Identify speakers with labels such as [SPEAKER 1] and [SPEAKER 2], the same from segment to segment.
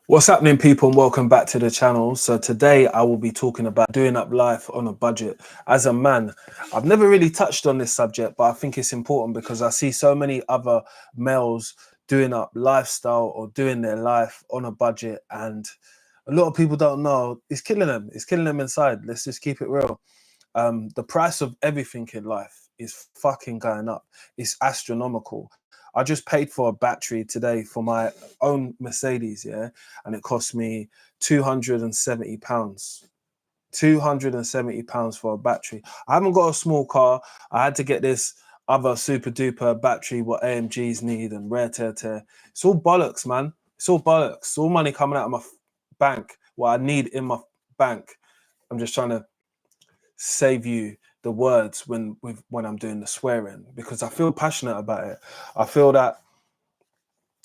[SPEAKER 1] What's happening, people, and welcome back to the channel. So today I will be talking about doing up life on a budget. As a man, I've never really touched on this subject, but I think it's important because I see so many other males doing up lifestyle or doing their life on a budget, and a lot of people don't know it's killing them. It's killing them inside. Let's just keep it real. The price of everything in life is fucking going up. It's astronomical. I just paid for a battery today for my own Mercedes, yeah, and it cost me £270. £270 for a battery. I haven't got a small car. I had to get this other super duper battery what AMGs need and rare tear tear. It's all bollocks, man. It's all bollocks. It's all money coming out of my bank. What I need in my bank. I'm just trying to save you the words when I'm doing the swearing because I feel passionate about it. I feel that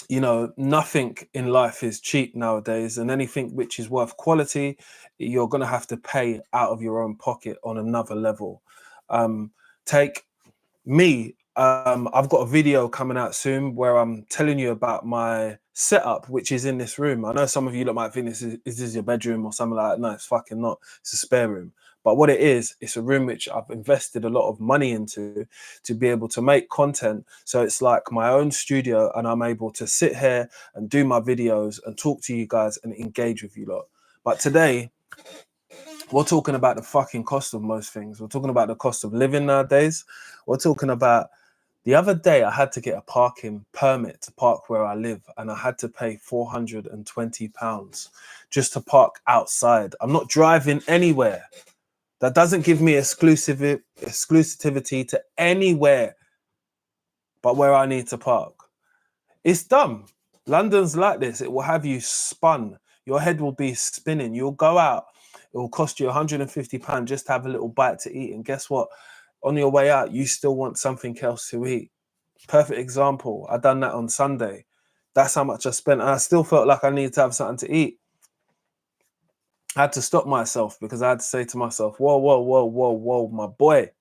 [SPEAKER 1] nothing in life is cheap nowadays, and anything which is worth quality, you're gonna have to pay out of your own pocket on another level. Take me. I've got a video coming out soon where I'm telling you about my setup, which is in this room. I know some of you that might think this is your bedroom or something like that. No, it's fucking not. It's a spare room. But what it is, it's a room which I've invested a lot of money into to be able to make content. So it's like my own studio, and I'm able to sit here and do my videos and talk to you guys and engage with you lot. But today, we're talking about the fucking cost of most things. We're talking about the cost of living nowadays. We're talking about the other day I had to get a parking permit to park where I live, and I had to pay £420 just to park outside. I'm not driving anywhere. That doesn't give me exclusivity to anywhere but where I need to park. It's dumb. London's like this. It will have you spun. Your head will be spinning. You'll go out. It will cost you £150 just to have a little bite to eat. And guess what? On your way out, you still want something else to eat. Perfect example. I done that on Sunday. That's how much I spent. And I still felt like I needed to have something to eat. I had to stop myself because I had to say to myself, whoa, whoa, whoa, whoa, whoa, my boy.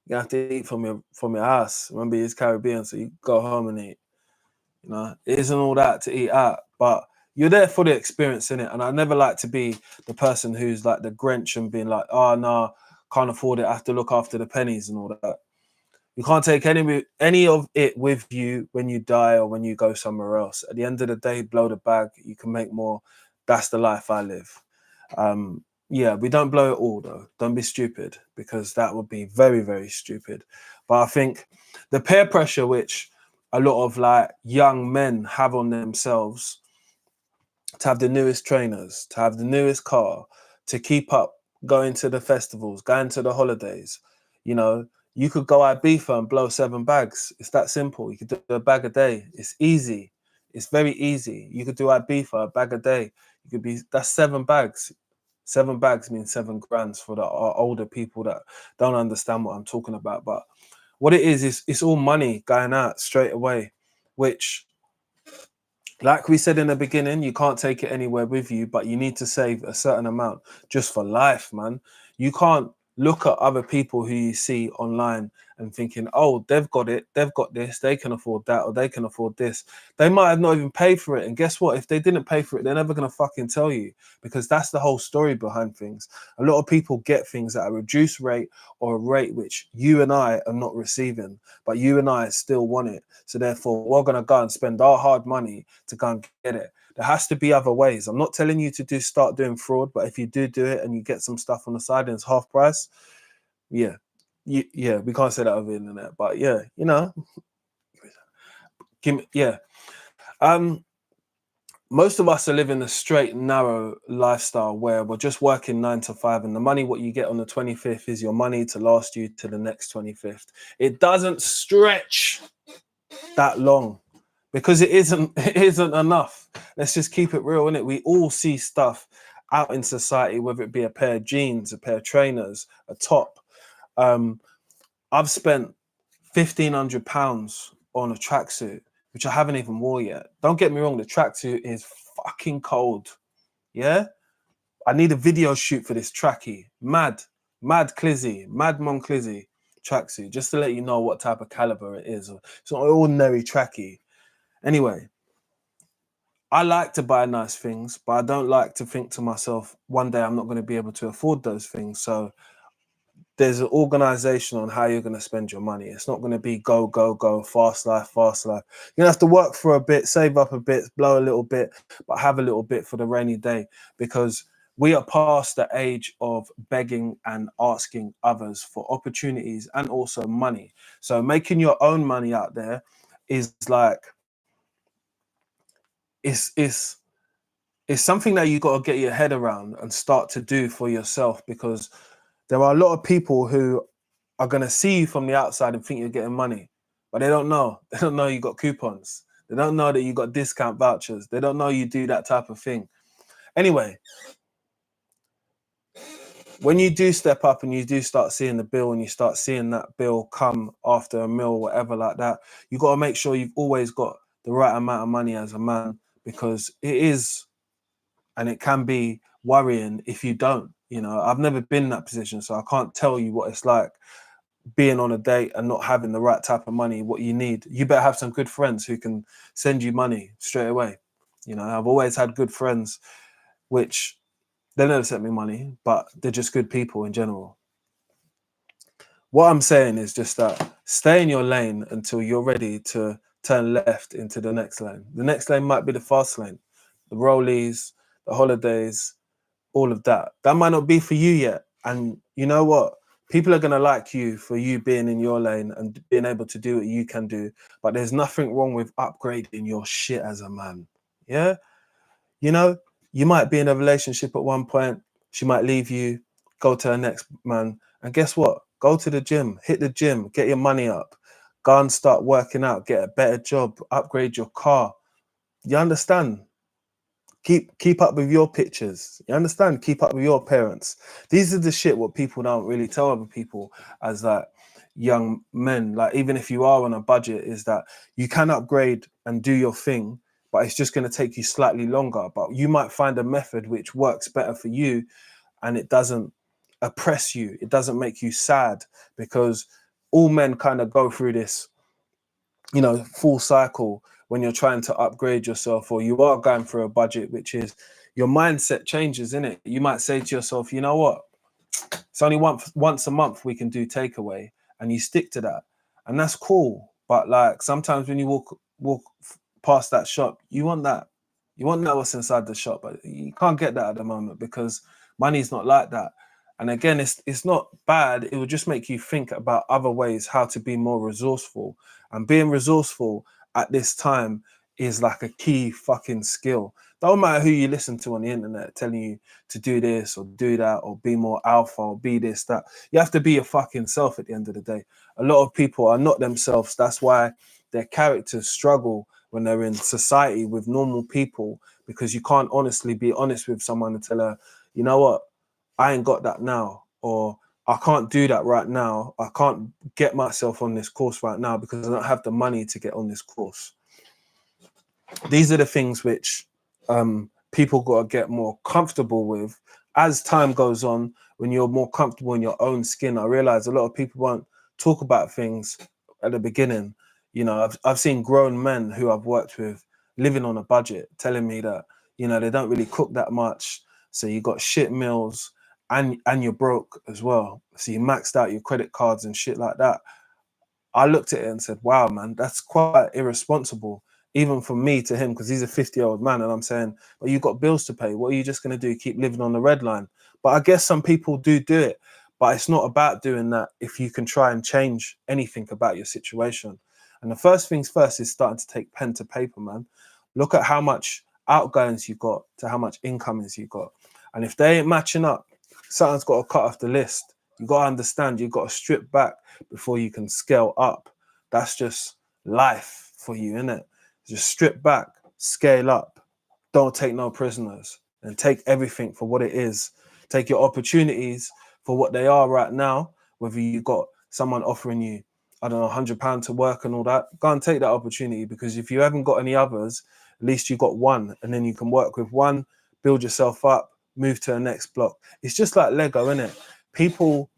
[SPEAKER 1] You have to eat from your house. Remember, it's Caribbean, so you go home and eat. It isn't all that to eat out, but you're there for the experience, in it. And I never like to be the person who's like the Grinch and being like, oh no, can't afford it. I have to look after the pennies and all that. You can't take any of it with you when you die or when you go somewhere else. At the end of the day, blow the bag. You can make more. That's the life I live. Yeah, we don't blow it all though. Don't be stupid, because that would be very, very stupid. But I think the peer pressure which a lot of like young men have on themselves to have the newest trainers, to have the newest car, to keep up, going to the festivals, going to the holidays. You could go Ibiza and blow 7 bags. It's that simple. You could do a bag a day. It's easy. It's very easy. You could do Ibiza, a bag a day. That's 7 bags. 7 bags means 7 grand for the older people that don't understand what I'm talking about. But what it is it's all money going out straight away, which, like we said in the beginning, you can't take it anywhere with you, but you need to save a certain amount just for life, man. You can't look at other people who you see online and thinking, oh, they've got it, they've got this, they can afford that, or they can afford this. They might have not even paid for it. And guess what? If they didn't pay for it, they're never going to fucking tell you, because that's the whole story behind things. A lot of people get things at a reduced rate or a rate which you and I are not receiving, but you and I still want it. So therefore, we're going to go and spend our hard money to go and get it. There has to be other ways. I'm not telling you to start doing fraud, but if you do it and you get some stuff on the side and it's half price, yeah, we can't say that over the internet, but yeah, yeah. Most of us are living a straight, narrow lifestyle where we're just working 9 to 5, and the money what you get on the 25th is your money to last you to the next 25th. It doesn't stretch that long, because it isn't enough. Let's just keep it real, innit? We all see stuff out in society, whether it be a pair of jeans, a pair of trainers, a top. I've spent £1,500 on a tracksuit, which I haven't even wore yet. Don't get me wrong, the tracksuit is fucking cold. Yeah? I need a video shoot for this trackie. Mad Clizzy, Mad Mon Clizzy tracksuit, just to let you know what type of caliber it is. It's not an ordinary trackie. Anyway, I like to buy nice things, but I don't like to think to myself, one day I'm not going to be able to afford those things. So there's an organization on how you're going to spend your money. It's not going to be go, go, go, fast life, fast life. You're going to have to work for a bit, save up a bit, blow a little bit, but have a little bit for the rainy day, because we are past the age of begging and asking others for opportunities and also money. So making your own money out there is like, it's it's something that you got to get your head around and start to do for yourself, because there are a lot of people who are going to see you from the outside and think you're getting money, but they don't know. They don't know you got coupons. They don't know that you got discount vouchers. They don't know you do that type of thing. Anyway, when you do step up and you do start seeing the bill, and you start seeing that bill come after a meal, whatever like that, you got to make sure you've always got the right amount of money as a man, because it is, and it can be worrying if you don't. You know, I've never been in that position, so I can't tell you what it's like being on a date and not having the right type of money, what you need. You better have some good friends who can send you money straight away. You know, I've always had good friends, which they never sent me money, but they're just good people in general. What I'm saying is just that stay in your lane until you're ready to turn left into the next lane. The next lane might be the fast lane, the rollies, the holidays, all of that. That might not be for you yet. And you know what? People are going to like you for you being in your lane and being able to do what you can do. But there's nothing wrong with upgrading your shit as a man. Yeah? You know, you might be in a relationship at one point. She might leave you, go to her next man. And guess what? Go to the gym, hit the gym, get your money up, go and start working out, get a better job, upgrade your car. You understand? Keep up with your pictures. You understand? Keep up with your parents. These are the shit what people don't really tell other people as like young men. Like, even if you are on a budget, is that you can upgrade and do your thing, but it's just going to take you slightly longer. But you might find a method which works better for you, and it doesn't oppress you. It doesn't make you sad, because all men kind of go through this, you know, full cycle when you're trying to upgrade yourself, or you are going through a budget, which is your mindset changes in it. You might say to yourself, you know what, it's only once a month we can do takeaway, and you stick to that, and that's cool. But like, sometimes when you walk past that shop, you want that, what's inside the shop, but you can't get that at the moment because money's not like that. And again, it's not bad. It will just make you think about other ways how to be more resourceful. And being resourceful at this time is like a key fucking skill. Don't matter who you listen to on the internet telling you to do this or do that or be more alpha or be this, that. You have to be your fucking self at the end of the day. A lot of people are not themselves. That's why their characters struggle when they're in society with normal people, because you can't honestly be honest with someone and tell her, you know what, I ain't got that now, or I can't do that right now. I can't get myself on this course right now because I don't have the money to get on this course. These are the things which people got to get more comfortable with as time goes on. When you're more comfortable in your own skin, I realize a lot of people won't talk about things at the beginning. You know, I've seen grown men who I've worked with living on a budget telling me that, you know, they don't really cook that much. So you got shit meals, and you're broke as well. So you maxed out your credit cards and shit like that. I looked at it and said, wow, man, that's quite irresponsible, even from me to him, because he's a 50-year-old man. And I'm saying, well, you've got bills to pay. What are you just going to do? Keep living on the red line? But I guess some people do it. But it's not about doing that if you can try and change anything about your situation. And the first things first is starting to take pen to paper, man. Look at how much outgoings you got to how much incomings you got. And if they ain't matching up, something's got to cut off the list. You got to understand, you've got to strip back before you can scale up. That's just life for you, innit? Just strip back, scale up. Don't take no prisoners, and take everything for what it is. Take your opportunities for what they are right now. Whether you got someone offering you, I don't know, £100 to work and all that, go and take that opportunity, because if you haven't got any others, at least you got one, and then you can work with one, build yourself up, move to the next block. It's just like Lego, innit? People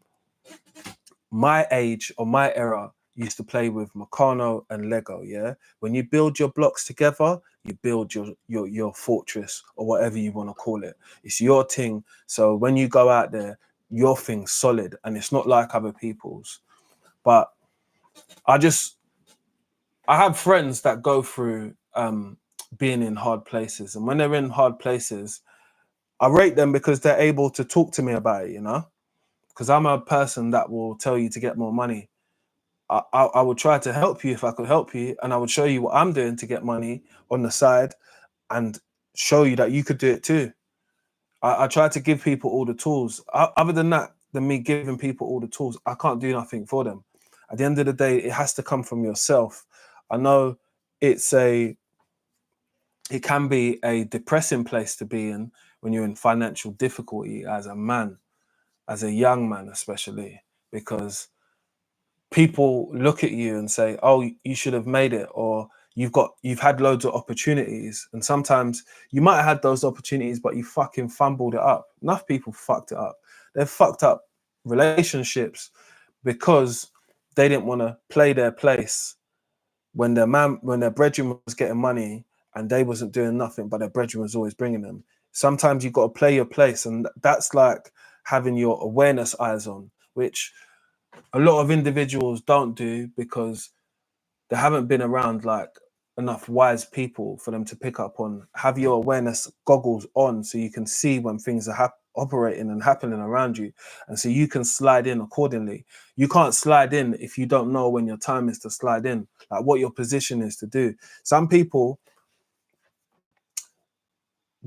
[SPEAKER 1] my age or my era used to play with Meccano and Lego. Yeah, when you build your blocks together, you build your fortress, or whatever you want to call it. It's your thing. So when you go out there, your thing's solid, and it's not like other people's. But I have friends that go through being in hard places, and when they're in hard places, I rate them because they're able to talk to me about it, you know, because I'm a person that will tell you to get more money. I would try to help you if I could help you, and I would show you what I'm doing to get money on the side and show you that you could do it too. I try to give people all the tools. Other than that, than me giving people all the tools, I can't do nothing for them. At the end of the day, it has to come from yourself. I know it's a it can be a depressing place to be in when you're in financial difficulty as a man, as a young man especially, because people look at you and say, oh, you should have made it, or you've had loads of opportunities, and sometimes you might have had those opportunities but you fucking fumbled it up. Enough people fucked it up. They've fucked up relationships because they didn't want to play their place when their brethren was getting money and they wasn't doing nothing, but their brethren was always bringing them. Sometimes you've got to play your place, and that's like having your awareness eyes on, which a lot of individuals don't do because they haven't been around like enough wise people for them to pick up on. Have your awareness goggles on so you can see when things are operating and happening around you, and so you can slide in accordingly. You can't slide in if you don't know when your time is to slide in, like what your position is to do. Some people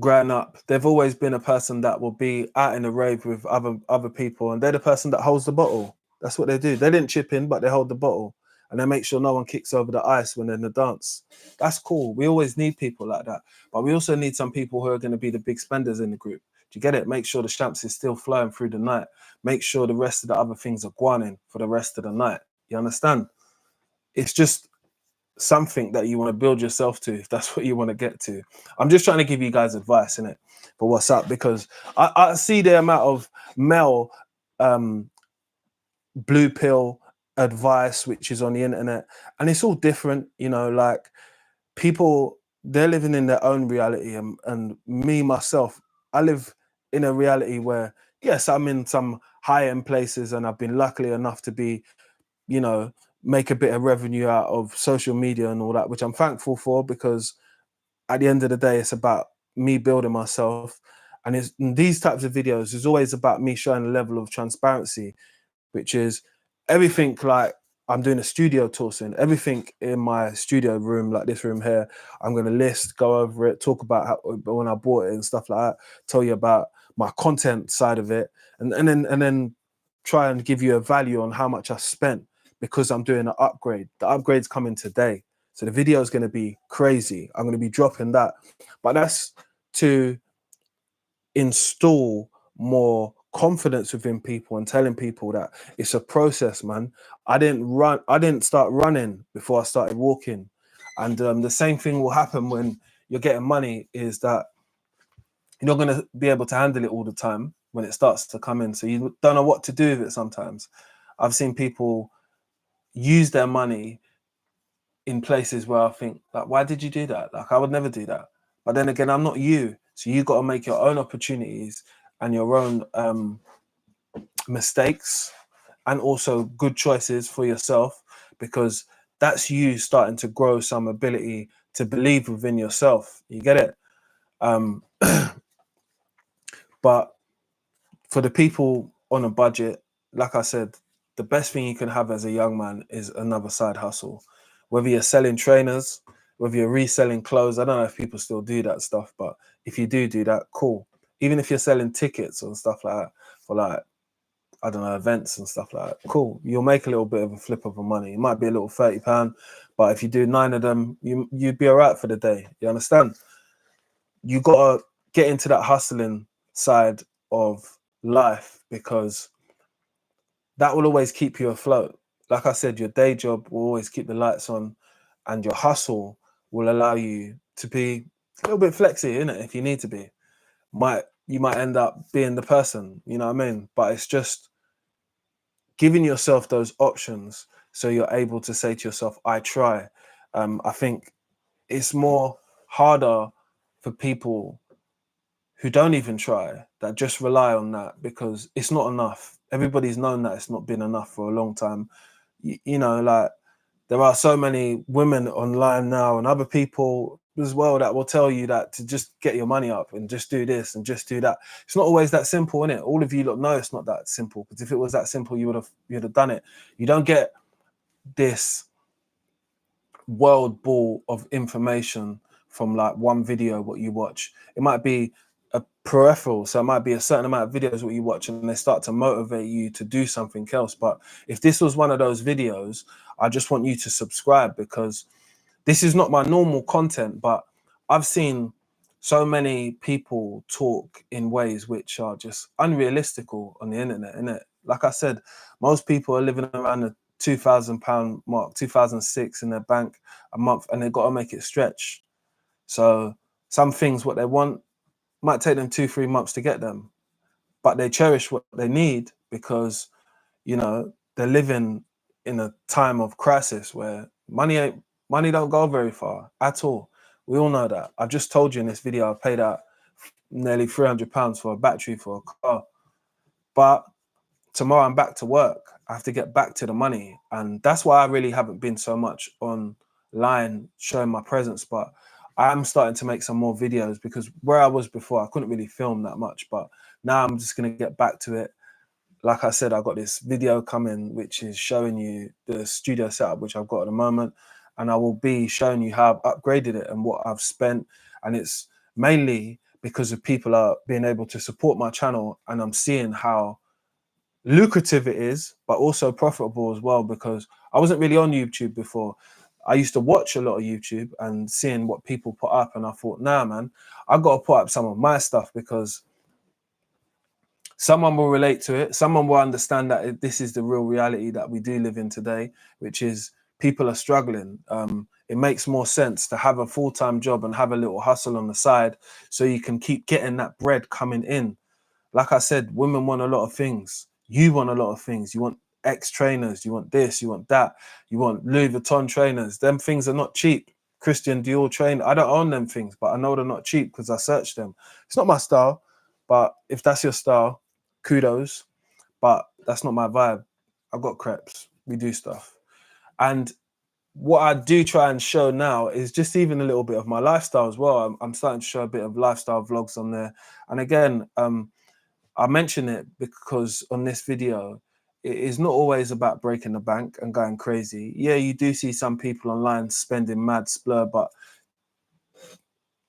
[SPEAKER 1] growing up, they've always been a person that will be out in a rave with other people, and they're the person that holds the bottle. That's what they do. They didn't chip in, but they hold the bottle, and they make sure no one kicks over the ice when they're in the dance. That's cool. We always need people like that, but we also need some people who are going to be the big spenders in the group. Do you get it? Make sure the shamps is still flowing through the night. Make sure the rest of the other things are guaning for the rest of the night. You understand? It's just something that you want to build yourself to, if that's what you want to get to. I'm just trying to give you guys advice in it for what's up, because I see the amount of male blue pill advice which is on the internet, and it's all different, you know, like people, they're living in their own reality, and me myself, I live in a reality where, yes, I'm in some high-end places and I've been lucky enough to be, you know, make a bit of revenue out of social media and all that, which I'm thankful for, because at the end of the day, it's about me building myself. And it's in these types of videos, it's always about me showing a level of transparency, which is everything. Like, I'm doing a studio tour soon. Everything in my studio room, like this room here, I'm going to list, go over it, talk about how, when I bought it and stuff like that, tell you about my content side of it, and then try and give you a value on how much I spent, because I'm doing an upgrade. The upgrade's coming today. So the video is going to be crazy. I'm going to be dropping that. But that's to install more confidence within people and telling people that it's a process, man. I didn't start running before I started walking. And the same thing will happen when you're getting money, is that you're not going to be able to handle it all the time when it starts to come in. So you don't know what to do with it sometimes. I've seen people use their money in places where I think, like, why did you do that? Like, I would never do that. But then again, I'm not you. So you got to make your own opportunities and your own mistakes, and also good choices for yourself, because that's you starting to grow some ability to believe within yourself. You get it? But for the people on a budget, like I said, the best thing you can have as a young man is another side hustle. Whether you're selling trainers, whether you're reselling clothes, I don't know if people still do that stuff, but if you do that, cool. Even if you're selling tickets and stuff like that for, like, I don't know, events and stuff like that, cool. You'll make a little bit of a flip of the money. It might be a little £30, but if you do 9 of them, you'd be all right for the day. You understand? You got to get into that hustling side of life, because that will always keep you afloat. Like I said, your day job will always keep the lights on, and your hustle will allow you to be a little bit flexy, innit? If you need to be. You might end up being the person, you know what I mean? But it's just giving yourself those options so you're able to say to yourself, I try. I think it's more harder for people who don't even try, that just rely on that, because it's not enough. Everybody's known that it's not been enough for a long time. You know, like, there are so many women online now and other people as well that will tell you that to just get your money up and just do this and just do that. It's not always that simple, innit? All of you lot know it's not that simple, because if it was that simple, you'd have done it. You don't get this world ball of information from like one video what you watch. It might be a peripheral, so it might be a certain amount of videos what you watch, and they start to motivate you to do something else. But if this was one of those videos, I just want you to subscribe, because this is not my normal content, but I've seen so many people talk in ways which are just unrealistical on the internet, innit? Like I said, most people are living around the £2,000 mark, 2006 in their bank a month, and they've got to make it stretch. So some things, what they want, might take them 2-3 months to get them, but they cherish what they need, because, you know, they're living in a time of crisis where money don't go very far at all. We all know that. I've just told you in this video, I paid out nearly £300 for a battery for a car, but tomorrow I'm back to work. I have to get back to the money, and that's why I really haven't been so much online showing my presence. But I'm starting to make some more videos, because where I was before, I couldn't really film that much, but now I'm just going to get back to it. Like I said, I got this video coming which is showing you the studio setup which I've got at the moment, and I will be showing you how I've upgraded it and what I've spent. And it's mainly because of people are being able to support my channel, and I'm seeing how lucrative it is, but also profitable as well, because I wasn't really on YouTube before. I used to watch a lot of YouTube and seeing what people put up, and I thought, nah, man, I got to put up some of my stuff, because someone will relate to it. Someone will understand that this is the real reality that we do live in today, which is people are struggling. It makes more sense to have a full-time job and have a little hustle on the side, so you can keep getting that bread coming in. Like I said, women want a lot of things. You want a lot of things. You want X trainers. You want this. You want that. You want Louis Vuitton trainers. Them things are not cheap. Christian Dior trainer. I don't own them things, but I know they're not cheap because I searched them. It's not my style, but if that's your style, kudos. But that's not my vibe. I've got crepes. We do stuff. And what I do try and show now is just even a little bit of my lifestyle as well. I'm starting to show a bit of lifestyle vlogs on there. And again, I mention it because on this video, it is not always about breaking the bank and going crazy. Yeah, you do see some people online spending mad splur, but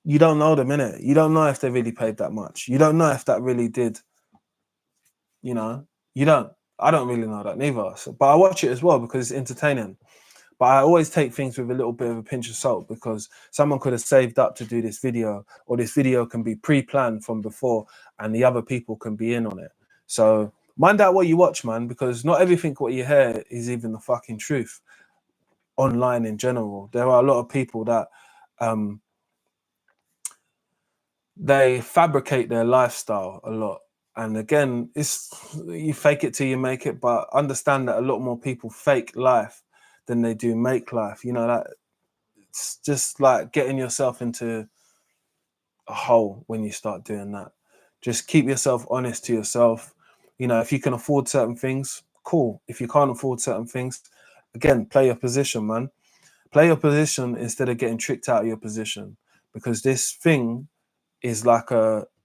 [SPEAKER 1] you don't know them, innit? You don't know if they really paid that much. You don't know if that really did, you know? You don't. I don't really know that neither. So, but I watch it as well because it's entertaining. But I always take things with a little bit of a pinch of salt, because someone could have saved up to do this video, or this video can be pre-planned from before and the other people can be in on it. So mind out what you watch, man, because not everything what you hear is even the fucking truth online in general. There are a lot of people that they fabricate their lifestyle a lot. And again, it's you fake it till you make it, but understand that a lot more people fake life than they do make life. You know, that it's just like getting yourself into a hole when you start doing that. Just keep yourself honest to yourself. You know, if you can afford certain things, cool. If you can't afford certain things, again, play your position, man. Play your position instead of getting tricked out of your position, because this thing is like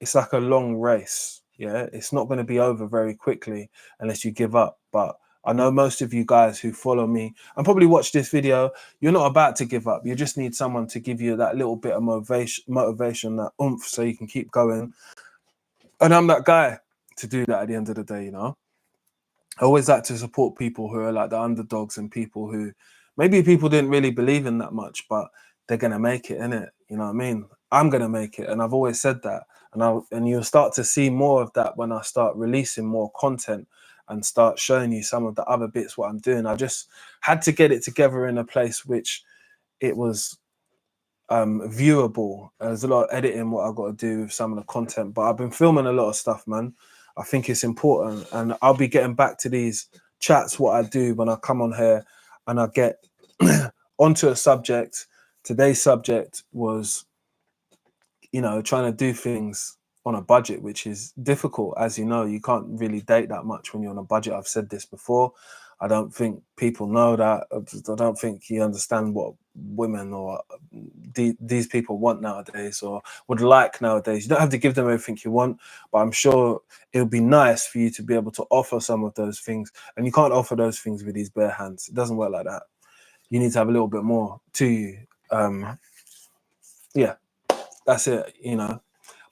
[SPEAKER 1] it's like a long race. Yeah, it's not going to be over very quickly unless you give up. But I know most of you guys who follow me and probably watch this video, you're not about to give up. You just need someone to give you that little bit of motivation, that oomph, so you can keep going. And I'm that guy to do that at the end of the day, you know. I always like to support people who are like the underdogs, and people who maybe people didn't really believe in that much, but they're gonna make it, innit? You know what I mean? I'm gonna make it, and I've always said that. And you'll start to see more of that when I start releasing more content and start showing you some of the other bits what I'm doing. I just had to get it together in a place which it was viewable. There's a lot of editing what I've got to do with some of the content, but I've been filming a lot of stuff, man. I think it's important, and I'll be getting back to these chats what I do when I come on here. and I get onto a subject. Today's subject was, trying to do things on a budget, which is difficult. As you know, you can't really date that much when you're on a budget. I've said this before. I don't think people know that. I don't think you understand what women or these people want nowadays or would like nowadays. You don't have to give them everything you want, but I'm sure it would be nice for you to be able to offer some of those things. And you can't offer those things with these bare hands. It doesn't work like that. You need to have a little bit more to you. Yeah, that's it,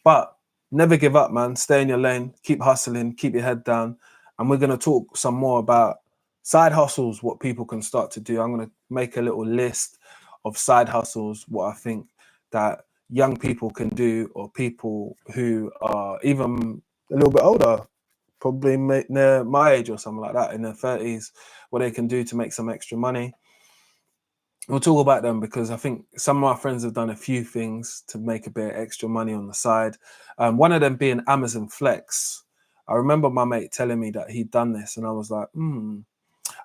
[SPEAKER 1] But never give up, man. Stay in your lane, keep hustling, keep your head down. And we're going to talk some more about side hustles, what people can start to do. I'm going to make a little list of side hustles, what I think that young people can do, or people who are even a little bit older, probably near my age or something like that, in their 30s, what they can do to make some extra money. We'll talk about them because I think some of my friends have done a few things to make a bit of extra money on the side. One of them being Amazon Flex. I remember my mate telling me that he'd done this, and I was like,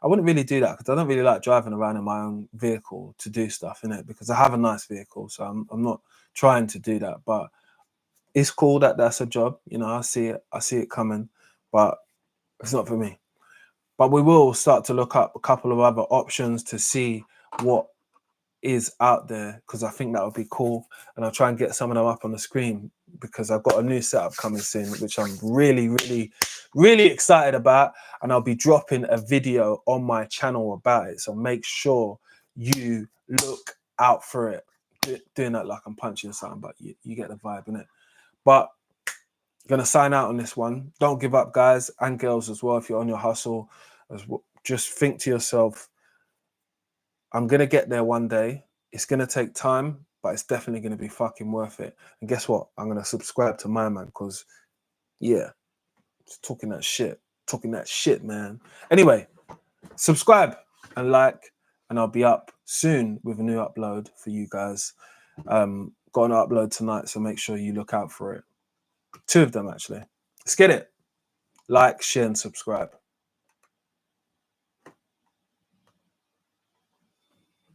[SPEAKER 1] I wouldn't really do that because I don't really like driving around in my own vehicle to do stuff in it, because I have a nice vehicle, so I'm not trying to do that. But it's cool that that's a job. I see it coming, but it's not for me. But we will start to look up a couple of other options to see what is out there, because I think that would be cool, and I'll try and get some of them up on the screen because I've got a new setup coming soon, which I'm really, really, really excited about, and I'll be dropping a video on my channel about it, so make sure you look out for it. Doing that like I'm punching something, but you get the vibe in it. But I'm gonna sign out on this one. Don't give up, guys and girls as well. If you're on your hustle, just think to yourself, I'm going to get there one day. It's going to take time, but it's definitely going to be fucking worth it. And guess what? I'm going to subscribe to my man because, yeah, it's talking that shit, man. Anyway, subscribe and like, and I'll be up soon with a new upload for you guys. Got an upload tonight, so make sure you look out for it. 2 of them, actually. Let's get it. Like, share, and subscribe.